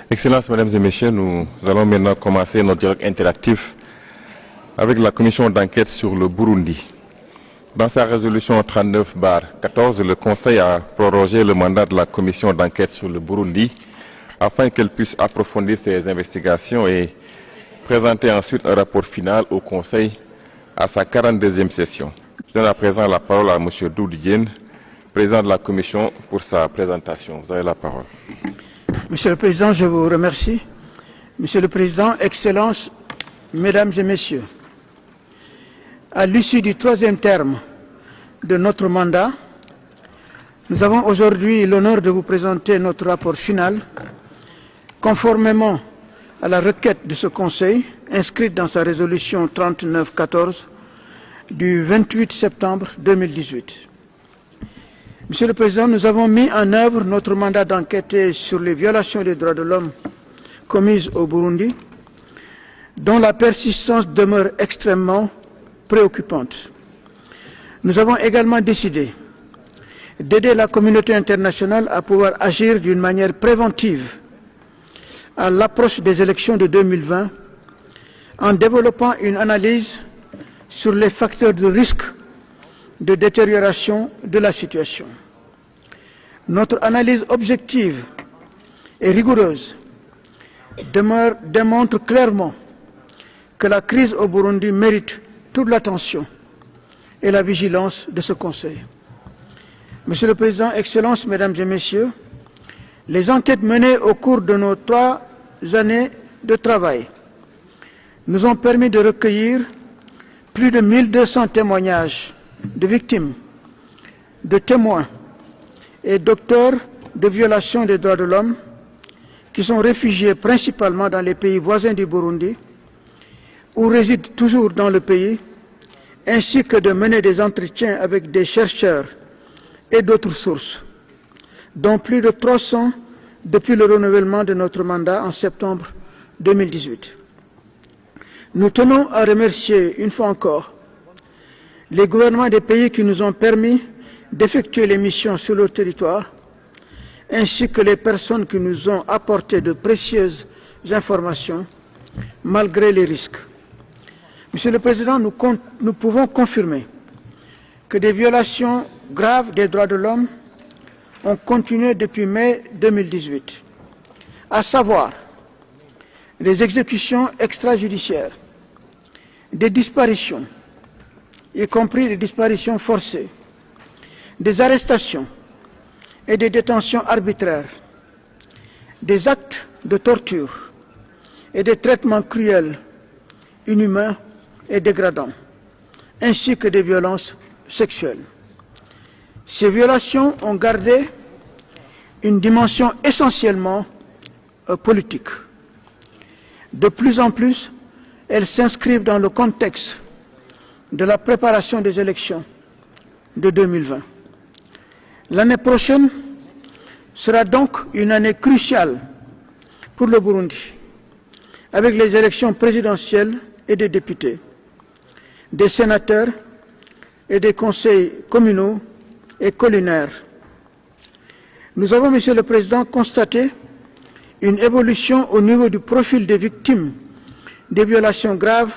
Excellences, Mesdames et Messieurs, nous allons maintenant commencer notre dialogue interactif avec la commission d'enquête sur le Burundi. Dans sa résolution 39/14, le Conseil a prorogé le mandat de la commission d'enquête sur le Burundi afin qu'elle puisse approfondir ses investigations et présenter ensuite un rapport final au Conseil à sa 42e session. Je donne à présent la parole à M. Doudou Diène, président de la commission, pour sa présentation. Vous avez la parole. Monsieur le Président, je vous remercie. Monsieur le Président, Excellences, Mesdames et Messieurs, à l'issue du 3e terme de notre mandat, nous avons aujourd'hui l'honneur de vous présenter notre rapport final, conformément à la requête de ce Conseil, inscrite dans sa résolution 39/14 du 28 septembre 2018. Monsieur le Président, nous avons mis en œuvre notre mandat d'enquêter sur les violations des droits de l'homme commises au Burundi, dont la persistance demeure extrêmement préoccupante. Nous avons également décidé d'aider la communauté internationale à pouvoir agir d'une manière préventive à l'approche des élections de 2020 en développant une analyse sur les facteurs de risque de détérioration de la situation. Notre analyse objective et rigoureuse démontre clairement que la crise au Burundi mérite toute l'attention et la vigilance de ce Conseil. Monsieur le Président, Excellences, Mesdames et Messieurs, les enquêtes menées au cours de nos 3 années de travail nous ont permis de recueillir plus de 1200 témoignages de victimes, de témoins et d'auteurs de violations des droits de l'homme qui sont réfugiés principalement dans les pays voisins du Burundi ou résident toujours dans le pays, ainsi que de mener des entretiens avec des chercheurs et d'autres sources, dont plus de 300 depuis le renouvellement de notre mandat en septembre 2018. Nous tenons à remercier une fois encore les gouvernements des pays qui nous ont permis d'effectuer les missions sur leur territoire, ainsi que les personnes qui nous ont apporté de précieuses informations, malgré les risques. Monsieur le Président, nous pouvons confirmer que des violations graves des droits de l'homme ont continué depuis mai 2018, à savoir les exécutions extrajudiciaires, des disparitions, y compris des disparitions forcées, des arrestations et des détentions arbitraires, des actes de torture et des traitements cruels, inhumains et dégradants, ainsi que des violences sexuelles. Ces violations ont gardé une dimension essentiellement politique. De plus en plus, elles s'inscrivent dans le contexte de la préparation des élections de 2020. L'année prochaine sera donc une année cruciale pour le Burundi, avec les élections présidentielles et des députés, des sénateurs et des conseils communaux et collinaires. Nous avons, Monsieur le Président, constaté une évolution au niveau du profil des victimes des violations graves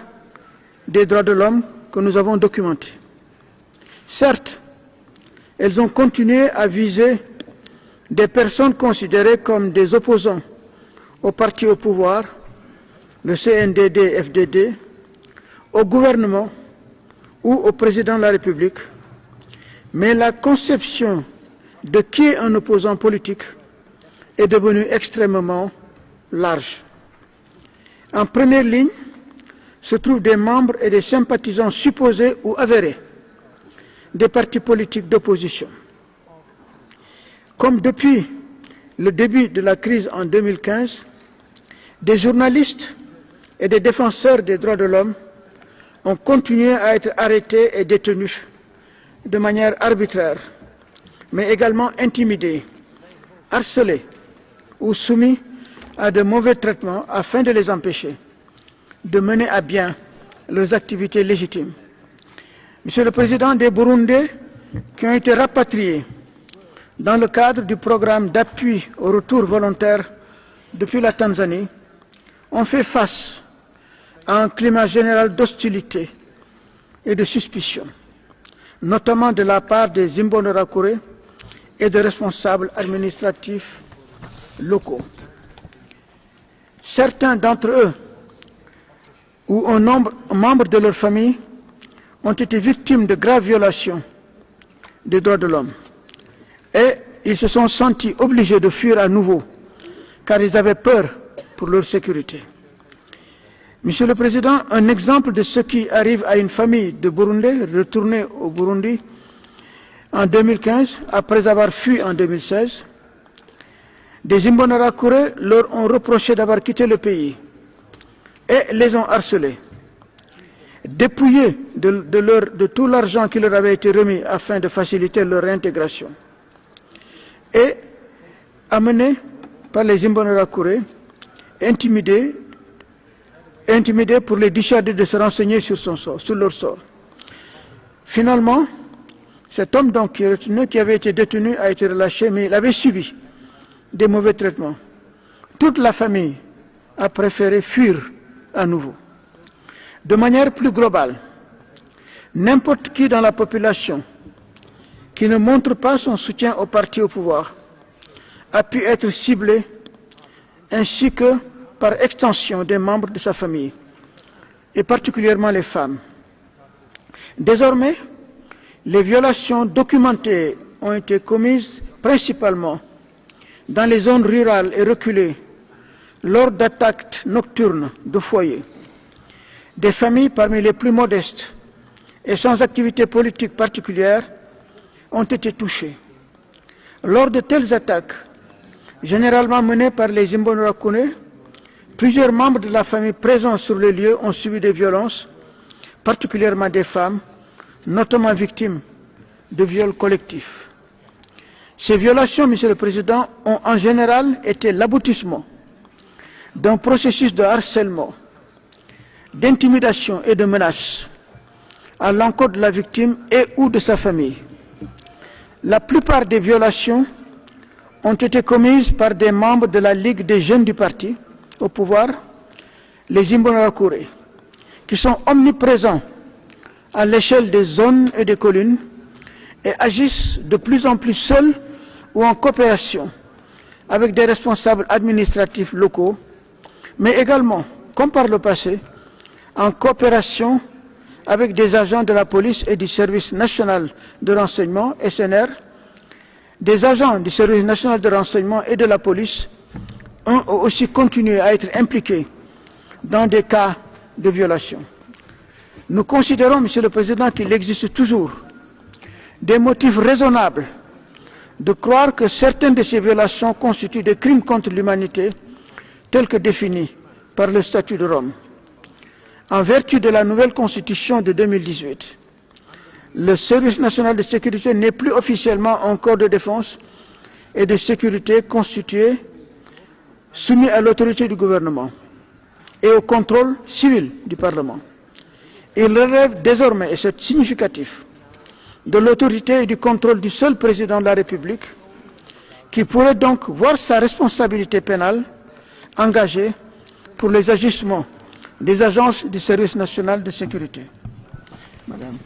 des droits de l'homme que nous avons documentées. Certes, elles ont continué à viser des personnes considérées comme des opposants au parti au pouvoir, le CNDD-FDD, au gouvernement ou au président de la République, mais la conception de qui est un opposant politique est devenue extrêmement large. En première ligne se trouvent des membres et des sympathisants supposés ou avérés des partis politiques d'opposition. Comme depuis le début de la crise en 2015, des journalistes et des défenseurs des droits de l'homme ont continué à être arrêtés et détenus de manière arbitraire, mais également intimidés, harcelés ou soumis à de mauvais traitements afin de les empêcher de mener à bien leurs activités légitimes. Monsieur le Président, des Burundais qui ont été rapatriés dans le cadre du programme d'appui au retour volontaire depuis la Tanzanie, ont fait face à un climat général d'hostilité et de suspicion, notamment de la part des Imbonerakure et de responsables administratifs locaux. Certains d'entre eux, ou un membre de leur famille, ont été victimes de graves violations des droits de l'homme et ils se sont sentis obligés de fuir à nouveau car ils avaient peur pour leur sécurité. Monsieur le Président, un exemple de ce qui arrive à une famille de Burundais retournée au Burundi en 2015 après avoir fui en 2016. Des Imbonerakure leur ont reproché d'avoir quitté le pays et les ont harcelés, dépouillés de tout l'argent qui leur avait été remis afin de faciliter leur réintégration et amenés par les Imbonerakure, intimidés pour les dissuader de se renseigner sur leur sort. Finalement, cet homme donc qui avait été détenu a été relâché, mais il avait subi des mauvais traitements. Toute la famille a préféré fuir à nouveau. De manière plus globale, n'importe qui dans la population qui ne montre pas son soutien au parti au pouvoir a pu être ciblé, ainsi que par extension des membres de sa famille, et particulièrement les femmes. Désormais, les violations documentées ont été commises principalement dans les zones rurales et reculées lors d'attaques nocturnes de foyers. Des familles parmi les plus modestes et sans activité politique particulière ont été touchées. Lors de telles attaques, généralement menées par les Imbonerakure, plusieurs membres de la famille présents sur les lieux ont subi des violences, particulièrement des femmes, notamment victimes de viols collectifs. Ces violations, Monsieur le Président, ont en général été l'aboutissement d'un processus de harcèlement, d'intimidation et de menaces à l'encontre de la victime et ou de sa famille. La plupart des violations ont été commises par des membres de la Ligue des jeunes du parti au pouvoir, les Imbonerakure, qui sont omniprésents à l'échelle des zones et des collines et agissent de plus en plus seuls ou en coopération avec des responsables administratifs locaux, mais également, comme par le passé, en coopération avec des agents de la police et du Service national de renseignement, SNR. Des agents du Service national de renseignement et de la police ont aussi continué à être impliqués dans des cas de violation. Nous considérons, Monsieur le Président, qu'il existe toujours des motifs raisonnables de croire que certaines de ces violations constituent des crimes contre l'humanité tels que définis par le statut de Rome. En vertu de la nouvelle constitution de 2018, le Service national de sécurité n'est plus officiellement un corps de défense et de sécurité constitué, soumis à l'autorité du gouvernement et au contrôle civil du Parlement. Il relève désormais, et c'est significatif, de l'autorité et du contrôle du seul président de la République, qui pourrait donc voir sa responsabilité pénale engagée pour les agissements des agences du Service national de sécurité. Madame.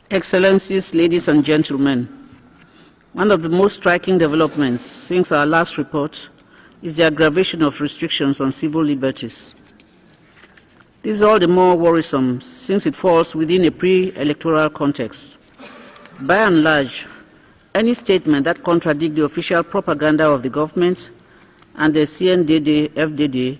Excellencies, ladies and gentlemen, one of the most striking developments since our last report is the aggravation of restrictions on civil liberties. This is all the more worrisome since it falls within a pre-electoral context. By and large, any statement that contradicts the official propaganda of the government and the CNDD-FDD,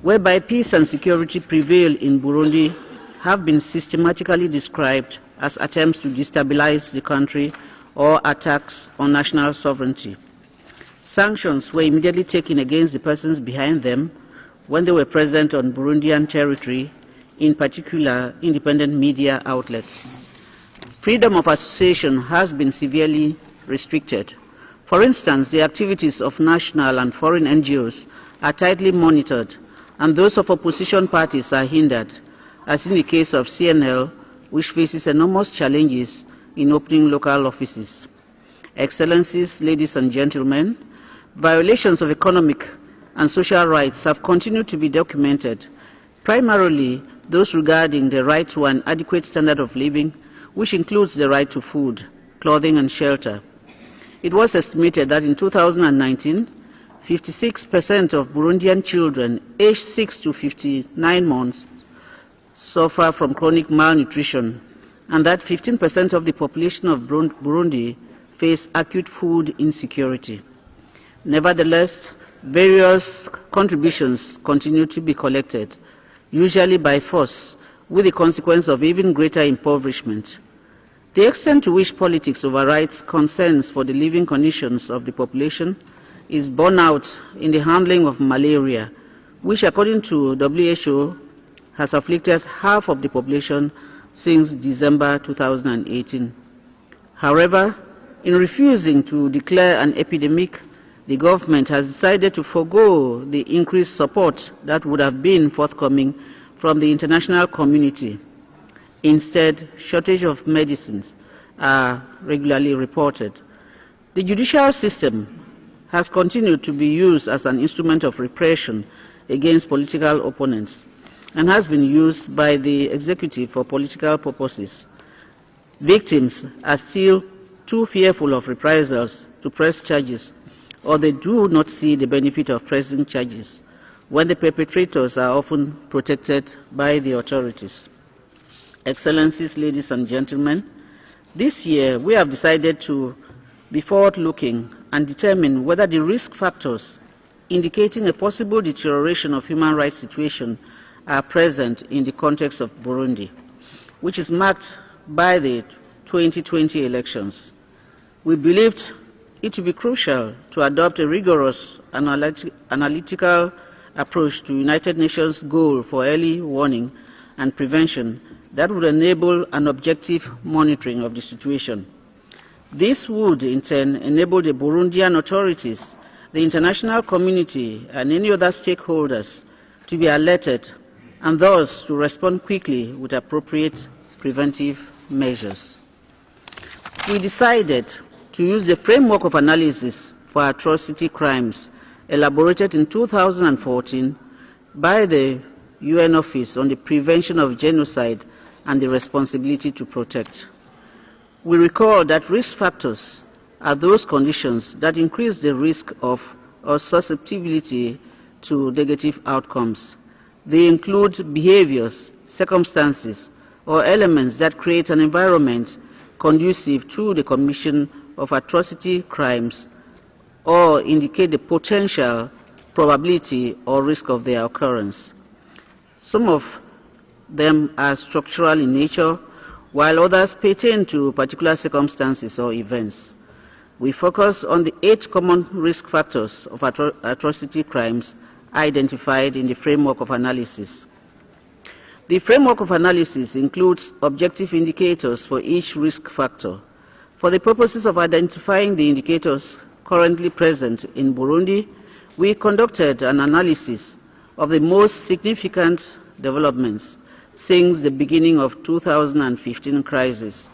whereby peace and security prevail in Burundi, have been systematically described as attempts to destabilize the country or attacks on national sovereignty. Sanctions were immediately taken against the persons behind them when they were present on Burundian territory, in particular independent media outlets. Freedom of association has been severely restricted. For instance, the activities of national and foreign NGOs are tightly monitored, and those of opposition parties are hindered, as in the case of CNL, which faces enormous challenges in opening local offices. Excellencies, ladies and gentlemen, violations of economic and social rights have continued to be documented, primarily those regarding the right to an adequate standard of living, which includes the right to food, clothing and shelter. It was estimated that in 2019, 56% of Burundian children aged 6 to 59 months suffer from chronic malnutrition, and that 15% of the population of Burundi face acute food insecurity. Nevertheless, various contributions continue to be collected, usually by force, with the consequence of even greater impoverishment. The extent to which politics overrides concerns for the living conditions of the population is borne out in the handling of malaria, which, according to WHO, has afflicted half of the population since December 2018. However, in refusing to declare an epidemic, the government has decided to forego the increased support that would have been forthcoming from the international community. Instead, shortage of medicines are regularly reported. The judicial system has continued to be used as an instrument of repression against political opponents and has been used by the executive for political purposes. Victims are still too fearful of reprisals to press charges, or they do not see the benefit of pressing charges when the perpetrators are often protected by the authorities. Excellencies, ladies and gentlemen, this year we have decided to be forward-looking and determine whether the risk factors indicating a possible deterioration of human rights situation are present in the context of Burundi, which is marked by the 2020 elections. We believed it to be crucial to adopt a rigorous analytical approach to United Nations goal for early warning and prevention that would enable an objective monitoring of the situation. This would in turn enable the Burundian authorities, the international community and any other stakeholders to be alerted and thus to respond quickly with appropriate preventive measures. We decided to use the framework of analysis for atrocity crimes elaborated in 2014 by the UN Office on the Prevention of Genocide and the Responsibility to Protect. We recall that risk factors are those conditions that increase the risk of or susceptibility to negative outcomes. They include behaviors, circumstances, or elements that create an environment conducive to the commission of atrocity crimes or indicate the potential probability or risk of their occurrence. Some of them are structural in nature, while others pertain to particular circumstances or events. We focus on the 8 common risk factors of atrocity crimes identified in the framework of analysis. The framework of analysis includes objective indicators for each risk factor. For the purposes of identifying the indicators currently present in Burundi, we conducted an analysis of the most significant developments since the beginning of 2015 crisis,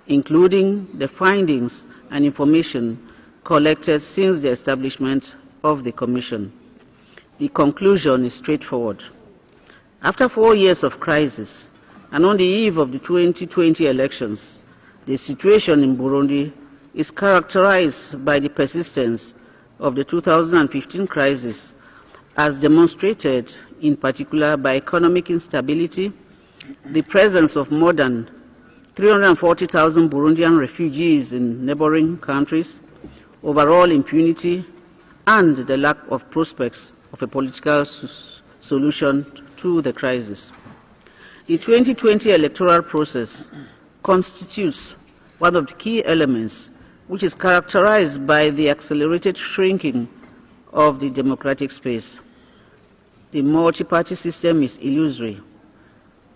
including the findings and information collected since the establishment of the Commission. The conclusion is straightforward. After 4 years of crisis, and on the eve of the 2020 elections, the situation in Burundi is characterized by the persistence of the 2015 crisis, as demonstrated in particular by economic instability, the presence of more than 340,000 Burundian refugees in neighboring countries, overall impunity, and the lack of prospects of a political solution to the crisis. The 2020 electoral process constitutes one of the key elements which is characterized by the accelerated shrinking of the democratic space. The multi-party system is illusory.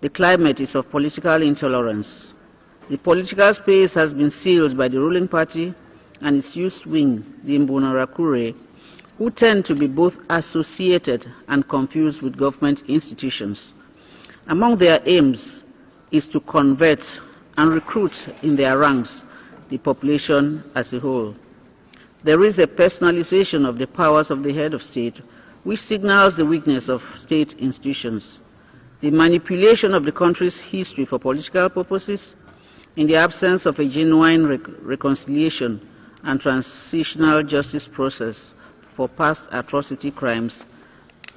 The climate is of political intolerance. The political space has been sealed by the ruling party and its youth wing, the Imbonerakure, who tend to be both associated and confused with government institutions. Among their aims is to convert and recruit in their ranks the population as a whole. There is a personalization of the powers of the head of state, which signals the weakness of state institutions. The manipulation of the country's history for political purposes, in the absence of a genuine reconciliation and transitional justice process for past atrocity crimes,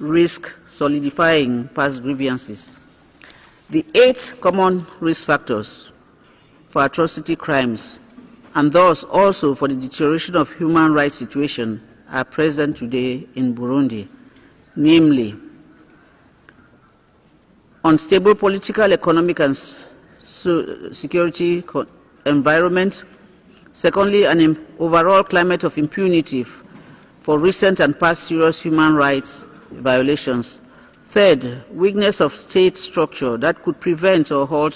risk solidifying past grievances. The 8 common risk factors for atrocity crimes, and thus also for the deterioration of human rights situation, are present today in Burundi, namely, unstable political, economic, and security environment. Secondly, an overall climate of impunity for recent and past serious human rights violations. Third, weakness of state structure that could prevent or halt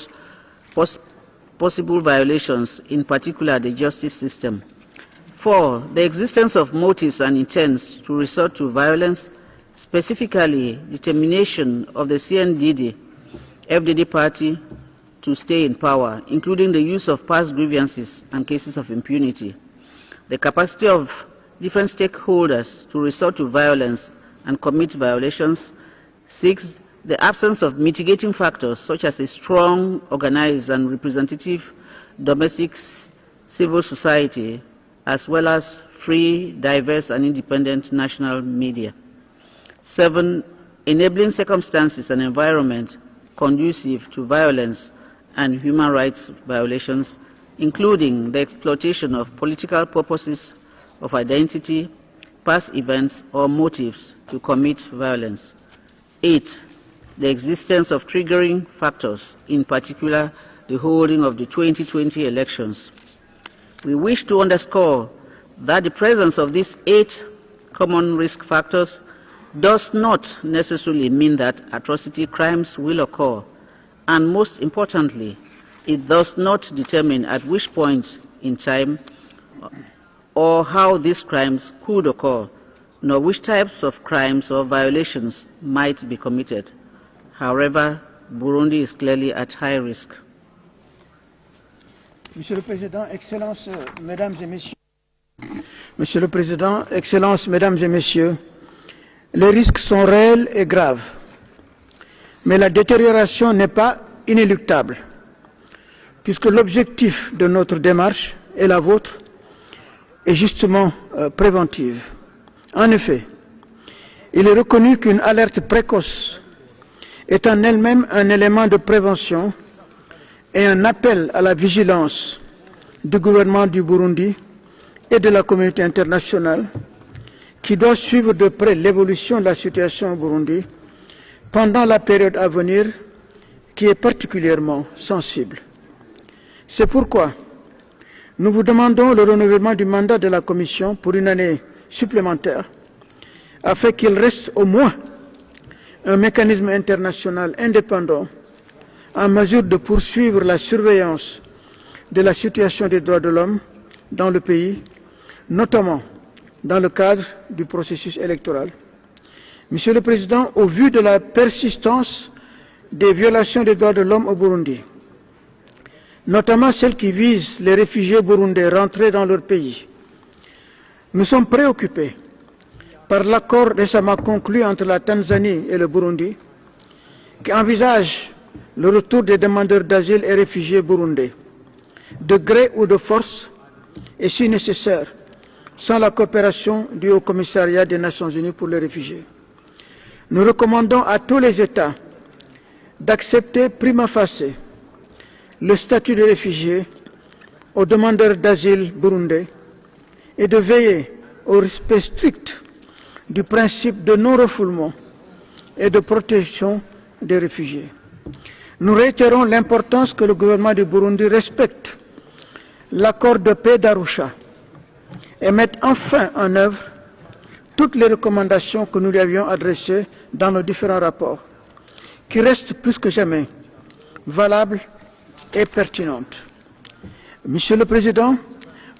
possible violations, in particular the justice system. 4, the existence of motives and intents to resort to violence, specifically determination of the CNDD-FDD party to stay in power, including the use of past grievances and cases of impunity. The capacity of different stakeholders to resort to violence and commit violations. 6, the absence of mitigating factors such as a strong, organized, and representative domestic civil society, as well as free, diverse, and independent national media. 7, enabling circumstances and environment conducive to violence and human rights violations, including the exploitation of political purposes of identity, past events, or motives to commit violence. 8, the existence of triggering factors, in particular the holding of the 2020 elections. We wish to underscore that the presence of these 8 common risk factors does not necessarily mean that atrocity crimes will occur, and most importantly, it does not determine at which point in time or how these crimes could occur, nor which types of crimes or violations might be committed. However, Burundi is clearly at high risk. Monsieur le Président, Excellences, Mesdames et Messieurs. Monsieur le Président, Excellences, Mesdames et Messieurs, les risques sont réels et graves, mais la détérioration n'est pas inéluctable, puisque l'objectif de notre démarche et la vôtre est justement préventive. En effet, il est reconnu qu'une alerte précoce est en elle-même un élément de prévention et un appel à la vigilance du gouvernement du Burundi et de la communauté internationale qui doit suivre de près l'évolution de la situation au Burundi pendant la période à venir qui est particulièrement sensible. C'est pourquoi nous vous demandons le renouvellement du mandat de la Commission pour une année supplémentaire afin qu'il reste au moins un mécanisme international indépendant en mesure de poursuivre la surveillance de la situation des droits de l'homme dans le pays, notamment dans le cadre du processus électoral. Monsieur le Président, au vu de la persistance des violations des droits de l'homme au Burundi, notamment celles qui visent les réfugiés burundais rentrés dans leur pays, nous sommes préoccupés par l'accord récemment conclu entre la Tanzanie et le Burundi, qui envisage le retour des demandeurs d'asile et réfugiés burundais, de gré ou de force, et si nécessaire, sans la coopération du Haut Commissariat des Nations Unies pour les réfugiés. Nous recommandons à tous les États d'accepter prima facie le statut de réfugié aux demandeurs d'asile burundais et de veiller au respect strict du principe de non-refoulement et de protection des réfugiés. Nous réitérons l'importance que le gouvernement du Burundi respecte l'accord de paix d'Arusha et mette enfin en œuvre toutes les recommandations que nous lui avions adressées dans nos différents rapports, qui restent plus que jamais valables et pertinentes. Monsieur le Président,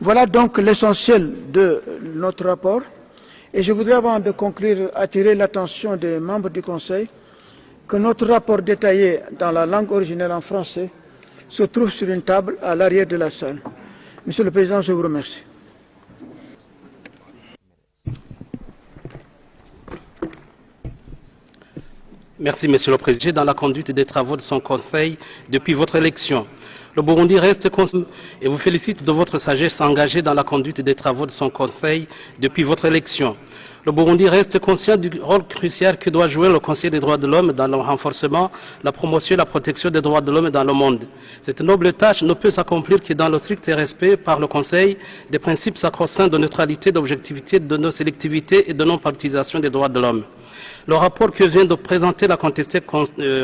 voilà donc l'essentiel de notre rapport. Et je voudrais, avant de conclure, attirer l'attention des membres du Conseil que notre rapport détaillé dans la langue originelle en français se trouve sur une table à l'arrière de la salle. Monsieur le Président, je vous remercie. Merci, Monsieur le Président. Dans la conduite des travaux de son Conseil depuis votre élection, le Burundi reste conscient et vous félicite de votre sagesse engagée dans la conduite des travaux de son Conseil depuis votre élection. Le Burundi reste conscient du rôle crucial que doit jouer le Conseil des droits de l'homme dans le renforcement, la promotion et la protection des droits de l'homme dans le monde. Cette noble tâche ne peut s'accomplir que dans le strict respect par le Conseil des principes sacro-saints de neutralité, d'objectivité, de non-sélectivité et de non-partitisation des droits de l'homme. Le rapport que vient de présenter la contestée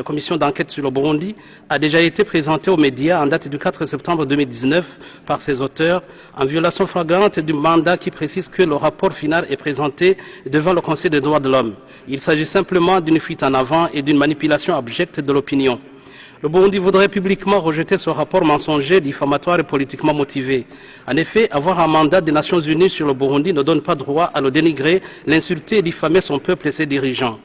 commission d'enquête sur le Burundi a déjà été présenté aux médias en date du 4 septembre 2019 par ses auteurs, en violation flagrante du mandat qui précise que le rapport final est présenté devant le Conseil des droits de l'homme. Il s'agit simplement d'une fuite en avant et d'une manipulation abjecte de l'opinion. Le Burundi voudrait publiquement rejeter ce rapport mensonger, diffamatoire et politiquement motivé. En effet, avoir un mandat des Nations Unies sur le Burundi ne donne pas droit à le dénigrer, l'insulter et diffamer son peuple et ses dirigeants.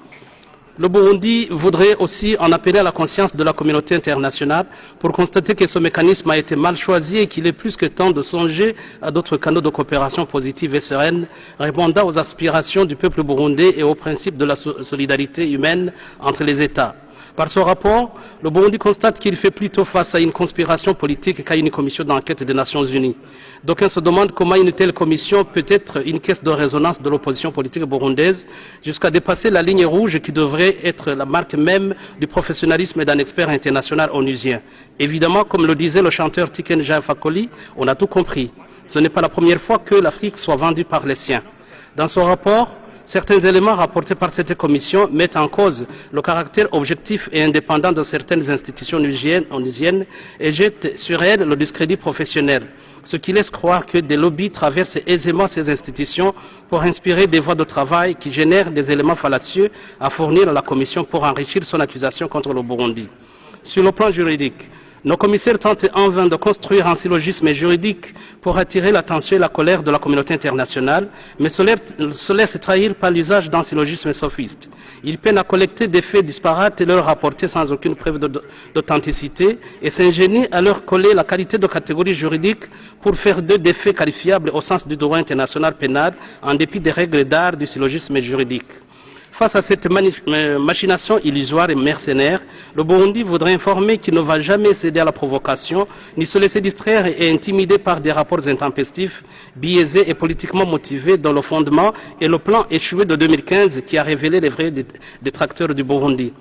Le Burundi voudrait aussi en appeler à la conscience de la communauté internationale pour constater que ce mécanisme a été mal choisi et qu'il est plus que temps de songer à d'autres canaux de coopération positive et sereine, répondant aux aspirations du peuple burundais et aux principes de la solidarité humaine entre les États. Par ce rapport, le Burundi constate qu'il fait plutôt face à une conspiration politique qu'à une commission d'enquête des Nations Unies. D'aucuns se demandent comment une telle commission peut être une caisse de résonance de l'opposition politique burundaise, jusqu'à dépasser la ligne rouge qui devrait être la marque même du professionnalisme d'un expert international onusien. Évidemment, comme le disait le chanteur Tiken Jah Fakoly, on a tout compris. Ce n'est pas la première fois que l'Afrique soit vendue par les siens. Dans son rapport, certains éléments rapportés par cette commission mettent en cause le caractère objectif et indépendant de certaines institutions onusiennes et jettent sur elles le discrédit professionnel, ce qui laisse croire que des lobbies traversent aisément ces institutions pour inspirer des voies de travail qui génèrent des éléments fallacieux à fournir à la commission pour enrichir son accusation contre le Burundi. Sur le plan juridique, nos commissaires tentent en vain de construire un syllogisme juridique pour attirer l'attention et la colère de la communauté internationale, mais se laissent trahir par l'usage d'un syllogisme sophiste. Ils peinent à collecter des faits disparates et leur rapporter sans aucune preuve d'authenticité et s'ingénient à leur coller la qualité de catégorie juridique pour faire d'eux des faits qualifiables au sens du droit international pénal en dépit des règles d'art du syllogisme juridique. Face à cette machination illusoire et mercenaire, le Burundi voudrait informer qu'il ne va jamais céder à la provocation, ni se laisser distraire et intimider par des rapports intempestifs, biaisés et politiquement motivés dont le fondement est le plan échoué de 2015 qui a révélé les vrais détracteurs du Burundi.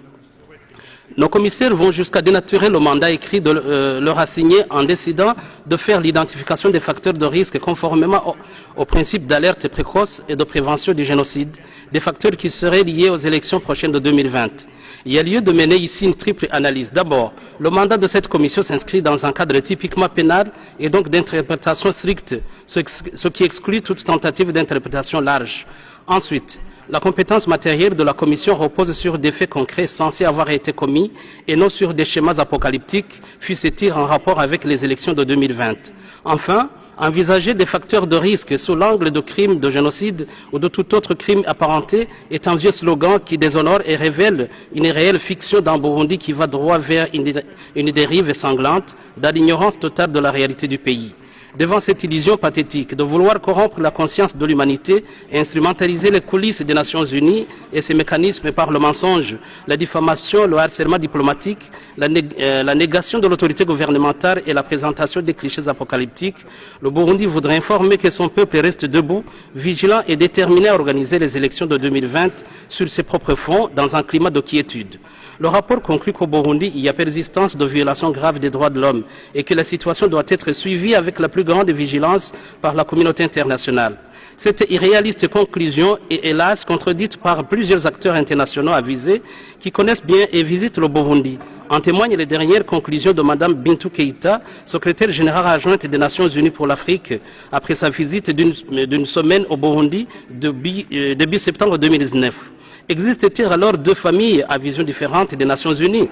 Nos commissaires vont jusqu'à dénaturer le mandat écrit de leur assigné en décidant de faire l'identification des facteurs de risque conformément au principe d'alerte précoce et de prévention du génocide, des facteurs qui seraient liés aux élections prochaines de 2020. Il y a lieu de mener ici une triple analyse. D'abord, le mandat de cette commission s'inscrit dans un cadre typiquement pénal et donc d'interprétation stricte, ce qui exclut toute tentative d'interprétation large. Ensuite, la compétence matérielle de la Commission repose sur des faits concrets censés avoir été commis et non sur des schémas apocalyptiques, fussent-ils en rapport avec les élections de 2020. Enfin, envisager des facteurs de risque sous l'angle de crimes de génocide ou de tout autre crime apparenté est un vieux slogan qui déshonore et révèle une réelle fiction d'un Burundi qui va droit vers une dérive sanglante dans l'ignorance totale de la réalité du pays. Devant cette illusion pathétique de vouloir corrompre la conscience de l'humanité et instrumentaliser les coulisses des Nations Unies et ses mécanismes par le mensonge, la diffamation, le harcèlement diplomatique, la négation de l'autorité gouvernementale et la présentation des clichés apocalyptiques, le Burundi voudrait informer que son peuple reste debout, vigilant et déterminé à organiser les élections de 2020 sur ses propres fonds dans un climat de quiétude. Le rapport conclut qu'au Burundi, il y a persistance de violations graves des droits de l'homme et que la situation doit être suivie avec la plus grande vigilance par la communauté internationale. Cette irréaliste conclusion est hélas contredite par plusieurs acteurs internationaux avisés qui connaissent bien et visitent le Burundi. En témoignent les dernières conclusions de Mme Bintou Keïta, secrétaire générale adjointe des Nations Unies pour l'Afrique, après sa visite d'une semaine au Burundi début septembre 2019. Existe-t-il alors deux familles à vision différente des Nations Unies?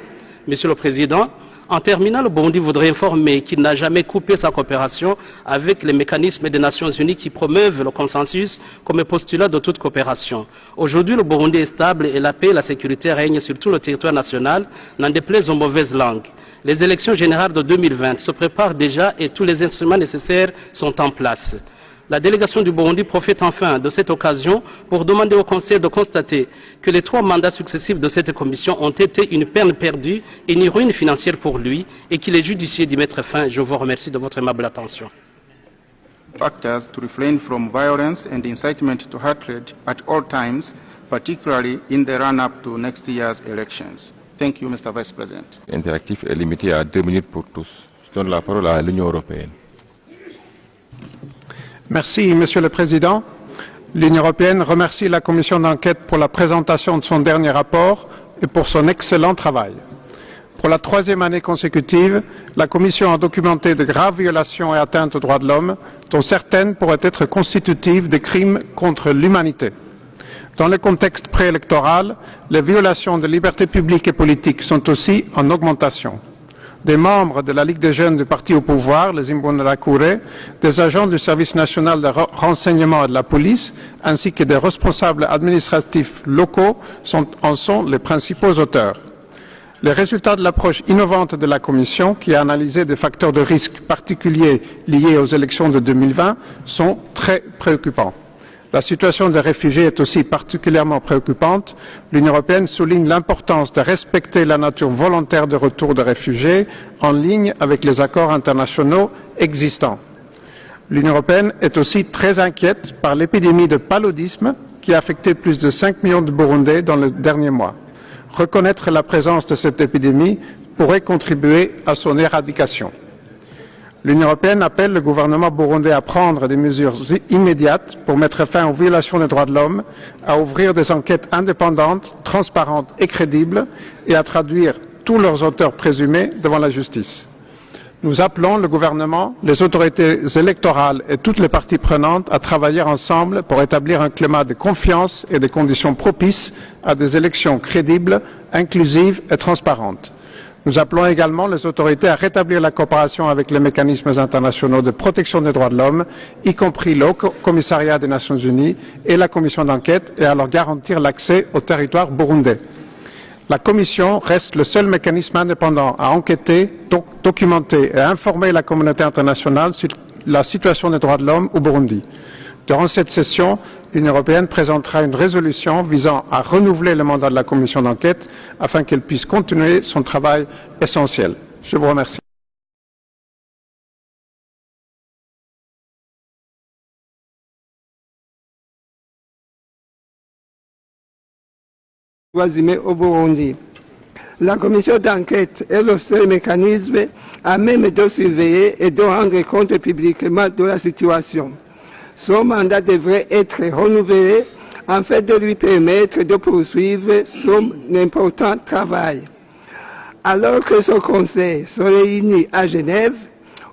Monsieur le Président, en terminant, le Burundi voudrait informer qu'il n'a jamais coupé sa coopération avec les mécanismes des Nations Unies qui promeuvent le consensus comme postulat de toute coopération. Aujourd'hui, le Burundi est stable et la paix et la sécurité règnent sur tout le territoire national, n'en déplaise aux mauvaises langues. Les élections générales de 2020 se préparent déjà et tous les instruments nécessaires sont en place. La délégation du Burundi profite enfin de cette occasion pour demander au Conseil de constater que les 3 mandats successifs de cette commission ont été une peine perdue et une ruine financière pour lui et qu'il est judicieux d'y mettre fin. Je vous remercie de votre aimable attention. Factors to refrain from violence and incitement to hatred at all times, particularly in the run-up to next year's elections. Thank you, Mr. Vice President. Interactif est limité à 2 minutes pour tous. Je donne la parole à l'Union européenne. Merci, Monsieur le Président. L'Union européenne remercie la commission d'enquête pour la présentation de son dernier rapport et pour son excellent travail. Pour la 3e année consécutive, la Commission a documenté de graves violations et atteintes aux droits de l'homme, dont certaines pourraient être constitutives de crimes contre l'humanité. Dans le contexte préélectoral, les violations de libertés publiques et politiques sont aussi en augmentation. Des membres de la Ligue des jeunes du parti au pouvoir, les Imbonerakure, des agents du service national de renseignement et de la police, ainsi que des responsables administratifs locaux en sont les principaux auteurs. Les résultats de l'approche innovante de la Commission, qui a analysé des facteurs de risque particuliers liés aux élections de 2020, sont très préoccupants. La situation des réfugiés est aussi particulièrement préoccupante. L'Union européenne souligne l'importance de respecter la nature volontaire de retour des réfugiés en ligne avec les accords internationaux existants. L'Union européenne est aussi très inquiète par l'épidémie de paludisme qui a affecté plus de 5 millions de Burundais dans les derniers mois. Reconnaître la présence de cette épidémie pourrait contribuer à son éradication. L'Union européenne appelle le gouvernement burundais à prendre des mesures immédiates pour mettre fin aux violations des droits de l'homme, à ouvrir des enquêtes indépendantes, transparentes et crédibles et à traduire tous leurs auteurs présumés devant la justice. Nous appelons le gouvernement, les autorités électorales et toutes les parties prenantes à travailler ensemble pour établir un climat de confiance et des conditions propices à des élections crédibles, inclusives et transparentes. Nous appelons également les autorités à rétablir la coopération avec les mécanismes internationaux de protection des droits de l'homme, y compris le Haut-Commissariat des Nations Unies et la commission d'enquête, et à leur garantir l'accès au territoire burundais. La Commission reste le seul mécanisme indépendant à enquêter, documenter et informer la communauté internationale sur la situation des droits de l'homme au Burundi. Durant cette session, l'Union européenne présentera une résolution visant à renouveler le mandat de la commission d'enquête afin qu'elle puisse continuer son travail essentiel. Je vous remercie. Au Burundi. La commission d'enquête est le seul mécanisme à même de surveiller et de rendre compte publiquement de la situation. Son mandat devrait être renouvelé afin de lui permettre de poursuivre son important travail. Alors que ce Conseil se réunit à Genève,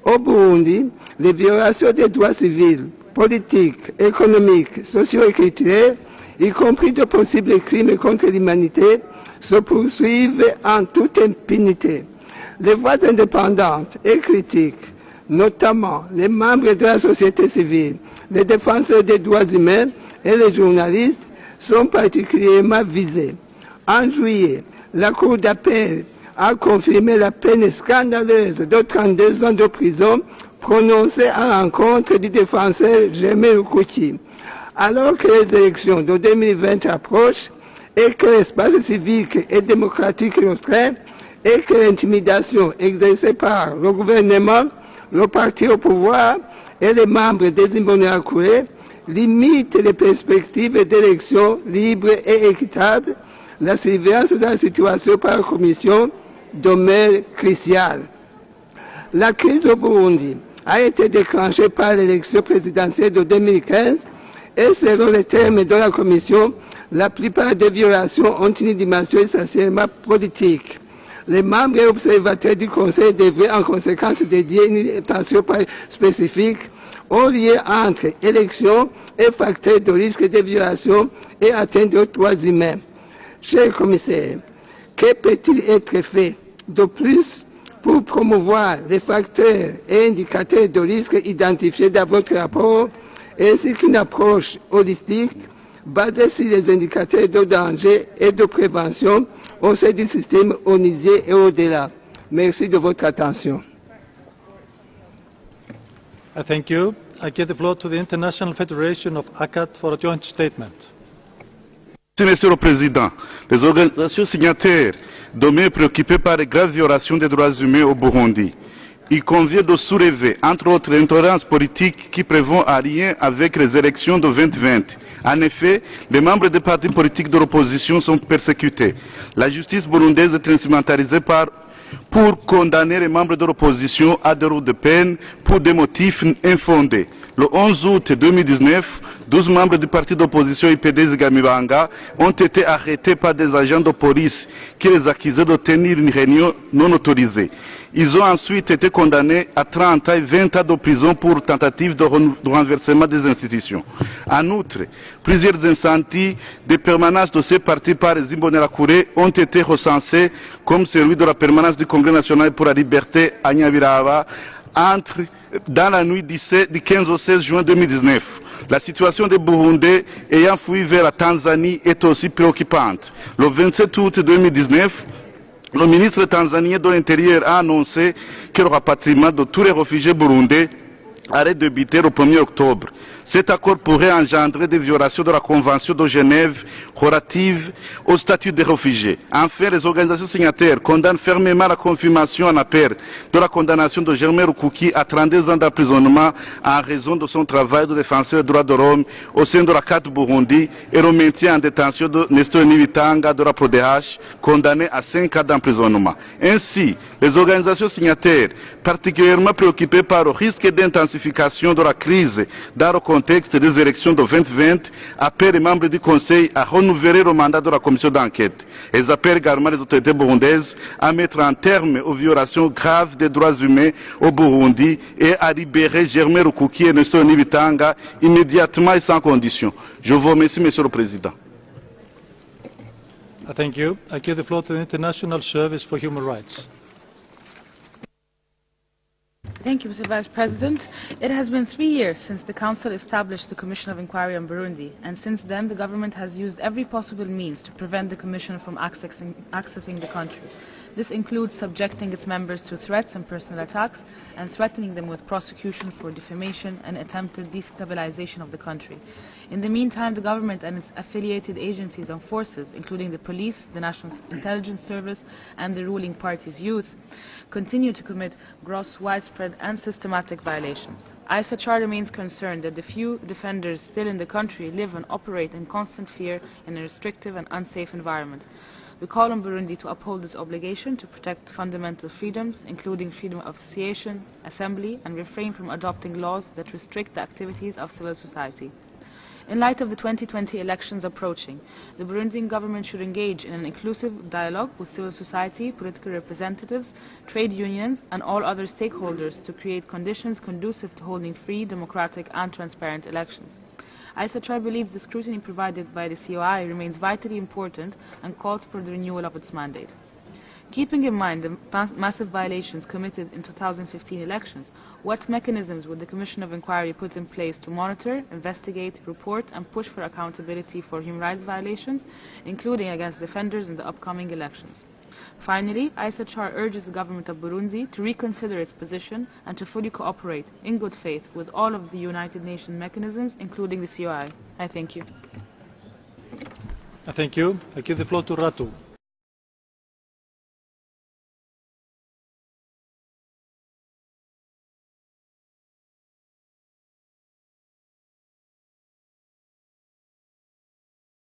au Burundi, les violations des droits civils, politiques, économiques, socio-culturels, y compris de possibles crimes contre l'humanité, se poursuivent en toute impunité. Les voix indépendantes et critiques, notamment les membres de la société civile, les défenseurs des droits humains et les journalistes, sont particulièrement visés. En juillet, la Cour d'appel a confirmé la peine scandaleuse de 32 ans de prison prononcée à l'encontre du défenseur Germain Rukuki. Alors que les élections de 2020 approchent et que l'espace civique et démocratique restreint et que l'intimidation exercée par le gouvernement, le parti au pouvoir et les membres des Imbonerakure limite les perspectives d'élections libres et équitables, la surveillance de la situation par la Commission demeure cruciale. La crise au Burundi a été déclenchée par l'élection présidentielle de 2015 et selon les termes de la Commission, la plupart des violations ont une dimension essentiellement politique. Les membres et observateurs du Conseil devraient en conséquence dédier une attention spécifique aux liens entre élections et facteurs de risque de violation et atteinte aux droits humains. Cher commissaire, que peut-il être fait de plus pour promouvoir les facteurs et indicateurs de risque identifiés dans votre rapport, ainsi qu'une approche holistique basée sur les indicateurs de danger et de prévention au sein du système onusien et au-delà. Merci de votre attention. Thank you. I give the floor to the International Federation of ACAT for a joint statement. Monsieur le Président, les organisations signataires demeurent préoccupées par les graves violations des droits humains au Burundi. Il convient de soulever, entre autres, l'intolérances politique qui prévaut en lien avec les élections de 2020. En effet, les membres des partis politiques de l'opposition sont persécutés. La justice burundaise est instrumentalisée pour condamner les membres de l'opposition à des jours de peine pour des motifs infondés. Le 11 août 2019, 12 membres du parti d'opposition IPD Zigamibanga ont été arrêtés par des agents de police qui les accusaient de tenir une réunion non autorisée. Ils ont ensuite été condamnés à 30 ans et 20 ans de prison pour tentative de renversement des institutions. En outre, plusieurs incendies de permanence de ces partis par les Imbonerakure ont été recensés, comme celui de la permanence du Congrès national pour la liberté à Nyabiraba dans la nuit du 15 au 16 juin 2019. La situation des Burundais ayant fui vers la Tanzanie est aussi préoccupante. Le 27 août 2019, le ministre tanzanien de l'Intérieur a annoncé que le rapatriement de tous les réfugiés burundais allait débuter le 1er octobre. Cet accord pourrait engendrer des violations de la Convention de Genève relative au statut des réfugiés. Enfin, les organisations signataires condamnent fermement la confirmation en appel de la condamnation de Germain Rukuki à 32 ans d'emprisonnement en raison de son travail de défenseur des droits de l'homme au sein de la CAT Burundi et le maintien en détention de Nestor Nibitanga de la PRODH, condamné à 5 ans d'emprisonnement. Ainsi, les organisations signataires, particulièrement préoccupées par le risque d'intensification de la crise dans le contexte des élections de 2020, appellent les membres du Conseil à renouveler le mandat de la commission d'enquête. Elles appellent également les autorités burundaises à mettre un terme aux violations graves des droits humains au Burundi et à libérer Germain Rukuki et Nestor Nibitanga immédiatement et sans condition. Je vous remercie, Monsieur le Président. Thank you. I give the floor to the International Service for Human Rights. Thank you, Mr. Vice President. It has been 3 years since the Council established the Commission of Inquiry on Burundi, and since then the government has used every possible means to prevent the Commission from accessing the country. This includes subjecting its members to threats and personal attacks, and threatening them with prosecution for defamation and attempted destabilization of the country. In the meantime, the government and its affiliated agencies and forces, including the police, the National Intelligence Service, and the ruling party's youth, continue to commit gross, widespread, and systematic violations. ISHR remains concerned that the few defenders still in the country live and operate in constant fear in a restrictive and unsafe environment. We call on Burundi to uphold its obligation to protect fundamental freedoms, including freedom of association, assembly, and refrain from adopting laws that restrict the activities of civil society. In light of the 2020 elections approaching, the Burundian government should engage in an inclusive dialogue with civil society, political representatives, trade unions, and all other stakeholders to create conditions conducive to holding free, democratic, and transparent elections. ISHR believes the scrutiny provided by the COI remains vitally important and calls for the renewal of its mandate. Keeping in mind the massive violations committed in 2015 elections, what mechanisms would the Commission of Inquiry put in place to monitor, investigate, report, and push for accountability for human rights violations, including against defenders in the upcoming elections? Finally, ISHR urges the government of Burundi to reconsider its position and to fully cooperate in good faith with all of the United Nations mechanisms, including the COI. I thank you. Thank you. I give the floor to Ratu.